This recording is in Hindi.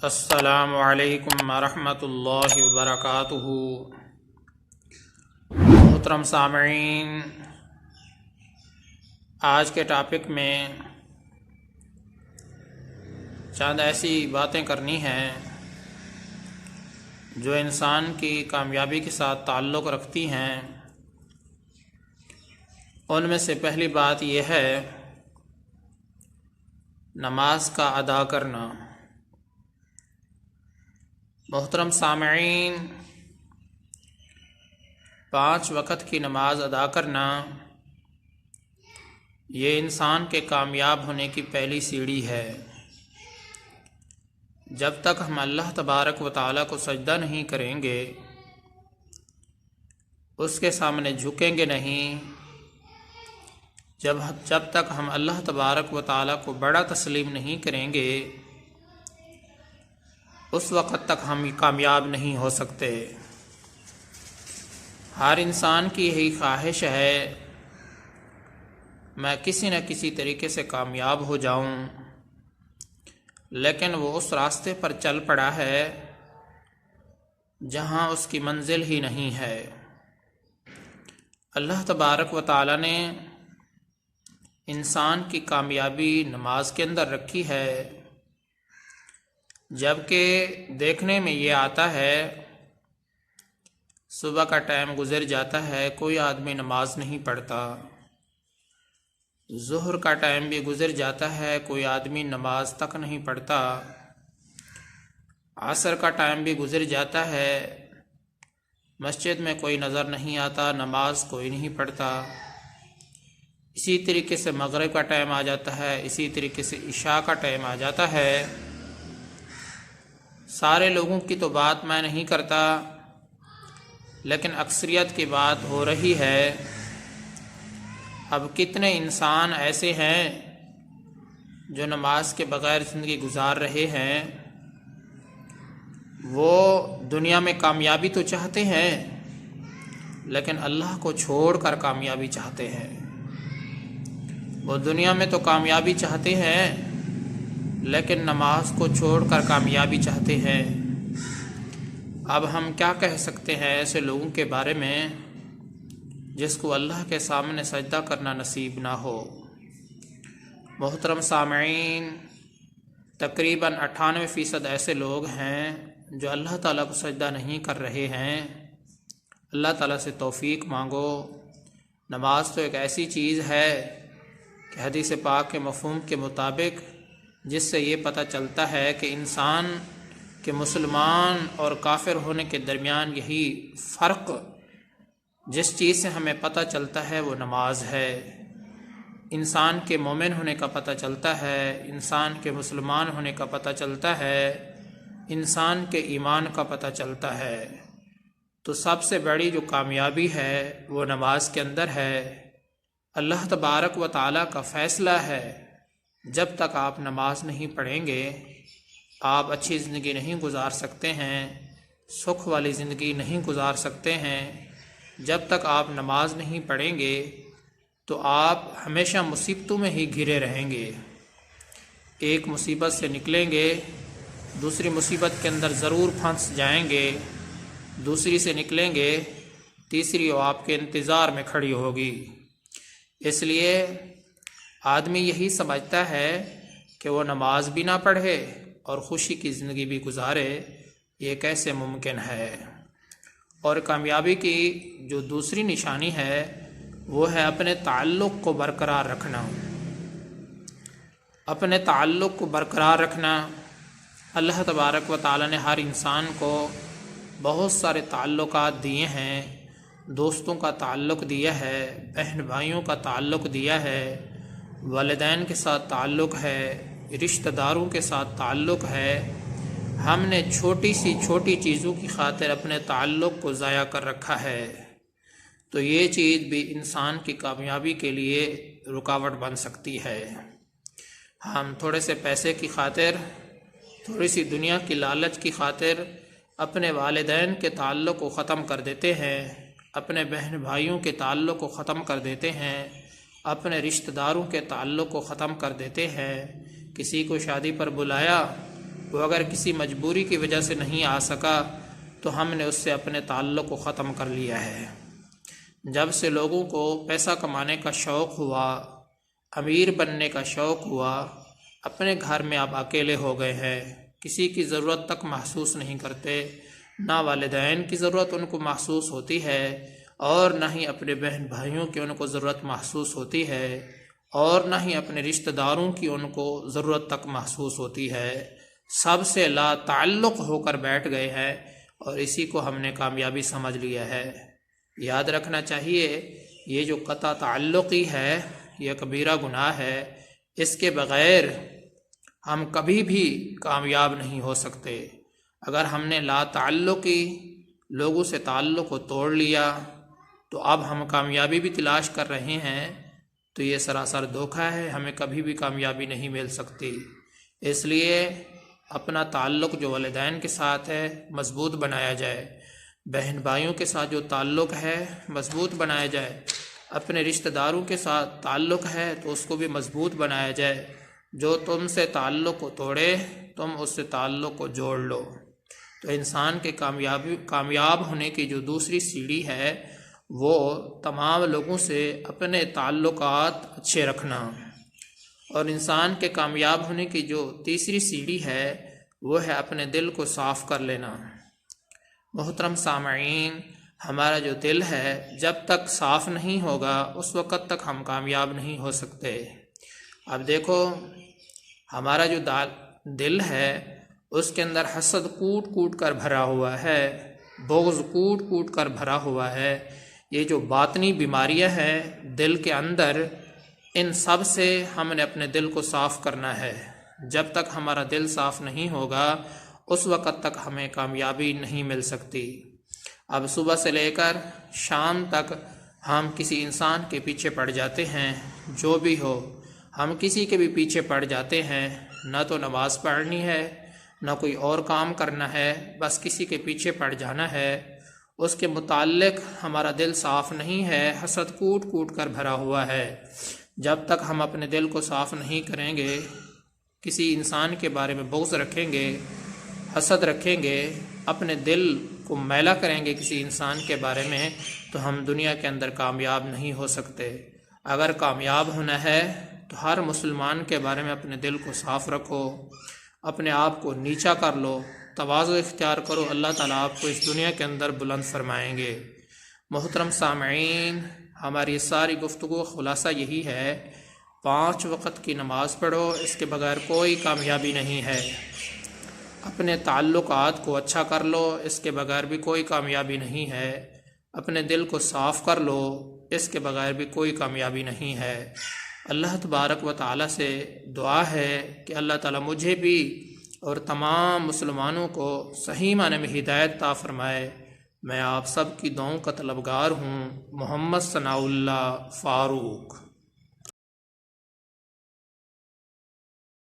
अस्सलामु अलैकुम वरहमतुल्लाहि वबरकातुहू। मोहतरम सामईन, आज के टॉपिक में चंद ऐसी बातें करनी हैं जो इंसान की कामयाबी के साथ ताल्लुक़ रखती हैं। उनमें से पहली बात यह है नमाज का अदा करना। मोहतरम सामईन, 5 वक़्त की नमाज अदा करना ये इंसान के कामयाब होने की पहली सीढ़ी है। जब तक हम अल्लाह तबारक व तआला को सजदा नहीं करेंगे, उसके सामने झुकेंगे नहीं, जब तक हम अल्लाह तबारक व तआला को बड़ा तस्लीम नहीं करेंगे, उस वक़्त तक हम कामयाब नहीं हो सकते। हर इंसान की यही ख्वाहिश है मैं किसी न किसी तरीके से कामयाब हो जाऊं, लेकिन वो उस रास्ते पर चल पड़ा है जहां उसकी मंजिल ही नहीं है। अल्लाह तबारक व तआला ने इंसान की कामयाबी नमाज के अंदर रखी है, जबकि देखने में ये आता है सुबह का टाइम गुजर जाता है, कोई आदमी नमाज नहीं पढ़ता। ज़ुहर का टाइम भी गुजर जाता है, कोई आदमी नमाज तक नहीं पढ़ता। असर का टाइम भी गुजर जाता है, मस्जिद में कोई नज़र नहीं आता, नमाज कोई नहीं पढ़ता। इसी तरीके से मगरिब का टाइम आ जाता है, इसी तरीके से इशा का टाइम आ जाता है। सारे लोगों की तो बात मैं नहीं करता, लेकिन अक्सरियत की बात हो रही है। अब कितने इंसान ऐसे हैं जो नमाज के बग़ैर ज़िंदगी गुजार रहे हैं। वो दुनिया में कामयाबी तो चाहते हैं, लेकिन अल्लाह को छोड़कर कामयाबी चाहते हैं। वो दुनिया में तो कामयाबी चाहते हैं, लेकिन नमाज को छोड़कर कामयाबी चाहते हैं। अब हम क्या कह सकते हैं ऐसे लोगों के बारे में जिसको अल्लाह के सामने सजदा करना नसीब ना हो। मोहतरम सामईन, तकरीबन 98% ऐसे लोग हैं जो अल्लाह ताला को सजदा नहीं कर रहे हैं। अल्लाह ताला से तौफीक मांगो। नमाज तो एक ऐसी चीज़ है कि हदीस पाक के मफ़हूम के मुताबिक जिससे ये पता चलता है कि इंसान के मुसलमान और काफिर होने के दरमियान यही फ़र्क जिस चीज़ से हमें पता चलता है वो नमाज है। इंसान के मोमिन होने का पता चलता है, इंसान के मुसलमान होने का पता चलता है, इंसान के ईमान का पता चलता है। तो सबसे बड़ी जो कामयाबी है वो नमाज के अंदर है। अल्लाह तबारक व तआला का फ़ैसला है, जब तक आप नमाज नहीं पढ़ेंगे आप अच्छी ज़िंदगी नहीं गुजार सकते हैं, सुख वाली ज़िंदगी नहीं गुजार सकते हैं। जब तक आप नमाज नहीं पढ़ेंगे तो आप हमेशा मुसीबतों में ही घिरे रहेंगे। एक मुसीबत से निकलेंगे, दूसरी मुसीबत के अंदर ज़रूर फंस जाएंगे, दूसरी से निकलेंगे, तीसरी वो आपके इंतज़ार में खड़ी होगी। इसलिए आदमी यही समझता है कि वो नमाज भी ना पढ़े और ख़ुशी की ज़िंदगी भी गुजारे, ये कैसे मुमकिन है। और कामयाबी की जो दूसरी निशानी है वो है अपने ताल्लुक़ को बरकरार रखना। अपने ताल्लुक़ को बरकरार रखना। अल्लाह तबारक व तआला ने हर इंसान को बहुत सारे ताल्लुकात दिए हैं। दोस्तों का ताल्लुक़ दिया है, बहन भाइयों का ताल्लुक़ दिया है, वालिदैन के साथ ताल्लुक़ है, रिश्तेदारों के साथ ताल्लुक़ है। हमने छोटी सी छोटी चीज़ों की खातिर अपने ताल्लुक़ को ज़ाया कर रखा है। तो ये चीज़ भी इंसान की कामयाबी के लिए रुकावट बन सकती है। हम थोड़े से पैसे की खातिर, थोड़ी सी दुनिया की लालच की खातिर अपने वालिदैन के ताल्लुक़ को ख़त्म कर देते हैं, अपने बहन भाइयों के ताल्लुक़ को ख़त्म कर देते हैं, अपने रिश्तेदारों के ताल्लुक़ को ख़त्म कर देते हैं। किसी को शादी पर बुलाया वो अगर किसी मजबूरी की वजह से नहीं आ सका तो हमने उससे अपने ताल्लुक़ को ख़त्म कर लिया है। जब से लोगों को पैसा कमाने का शौक़ हुआ, अमीर बनने का शौक़ हुआ, अपने घर में आप अकेले हो गए हैं, किसी की ज़रूरत तक महसूस नहीं करते, ना वालिदैन की ज़रूरत उनको महसूस होती है और ना ही अपने बहन भाइयों की उनको ज़रूरत महसूस होती है और ना ही अपने रिश्तेदारों की उनको ज़रूरत तक महसूस होती है। सबसे ला ताल्लुक़ होकर बैठ गए हैं और इसी को हमने कामयाबी समझ लिया है। याद रखना चाहिए, ये जो क़ता ताल्लुक़ी है यह कबीरा गुनाह है। इसके बग़ैर हम कभी भी कामयाब नहीं हो सकते। अगर हमने ला ताल्लुक़ी लोगों से ताल्लुक़ को तोड़ लिया तो अब हम कामयाबी भी तलाश कर रहे हैं, तो ये सरासर धोखा है, हमें कभी भी कामयाबी नहीं मिल सकती। इसलिए अपना ताल्लुक़ जो वालिदैन के साथ है मज़बूत बनाया जाए, बहन भाइयों के साथ जो ताल्लुक़ है मज़बूत बनाया जाए, अपने रिश्तेदारों के साथ ताल्लुक़ है तो उसको भी मज़बूत बनाया जाए। जो तुमसे ताल्लुक़ को तोड़े तुम उससे ताल्लुक़ को जोड़ लो। तो इंसान के कामयाब होने की जो दूसरी सीढ़ी है वो तमाम लोगों से अपने ताल्लुकात अच्छे रखना, और इंसान के कामयाब होने की जो तीसरी सीढ़ी है वो है अपने दिल को साफ़ कर लेना। मोहतरम सामईन, हमारा जो दिल है जब तक साफ़ नहीं होगा उस वक़्त तक हम कामयाब नहीं हो सकते। अब देखो, हमारा जो दिल है उसके अंदर हसद कूट कूट कर भरा हुआ है, बुग़्ज़ कूट कूट कर भरा हुआ है। ये जो बातनी बीमारियां हैं दिल के अंदर, इन सब से हमने अपने दिल को साफ़ करना है। जब तक हमारा दिल साफ़ नहीं होगा उस वक़्त तक हमें कामयाबी नहीं मिल सकती। अब सुबह से लेकर शाम तक हम किसी इंसान के पीछे पड़ जाते हैं, जो भी हो हम किसी के भी पीछे पड़ जाते हैं। न तो नमाज़ पढ़नी है, न कोई और काम करना है, बस किसी के पीछे पड़ जाना है। उसके मुताल्लिक़ हमारा दिल साफ़ नहीं है, हसद कूट कूट कर भरा हुआ है। जब तक हम अपने दिल को साफ़ नहीं करेंगे, किसी इंसान के बारे में बुग़्ज़ रखेंगे, हसद रखेंगे, अपने दिल को मैला करेंगे किसी इंसान के बारे में, तो हम दुनिया के अंदर कामयाब नहीं हो सकते। अगर कामयाब होना है तो हर मुसलमान के बारे में अपने दिल को साफ़ रखो, अपने आप को नीचा कर लो, तवाज़ु इख्तियार करो, अल्लाह ताला आपको इस दुनिया के अंदर बुलंद फरमाएंगे। मोहतरम सामईन, हमारी सारी गुफ्तगू खुलासा यही है, 5 वक़्त की नमाज़ पढ़ो, इसके बगैर कोई कामयाबी नहीं है। अपने ताल्लुकात को अच्छा कर लो, इसके बगैर भी कोई कामयाबी नहीं है। अपने दिल को साफ़ कर लो, इसके बगैर भी कोई कामयाबी नहीं है। अल्लाह तबारक व तआला से दुआ है कि अल्लाह ताला मुझे भी और तमाम मुसलमानों को सही माने में हिदायत ता फरमाए। मैं आप सब की दुआओं का तलबगार हूँ। मोहम्मद सनाउल्लाह फ़ारूक।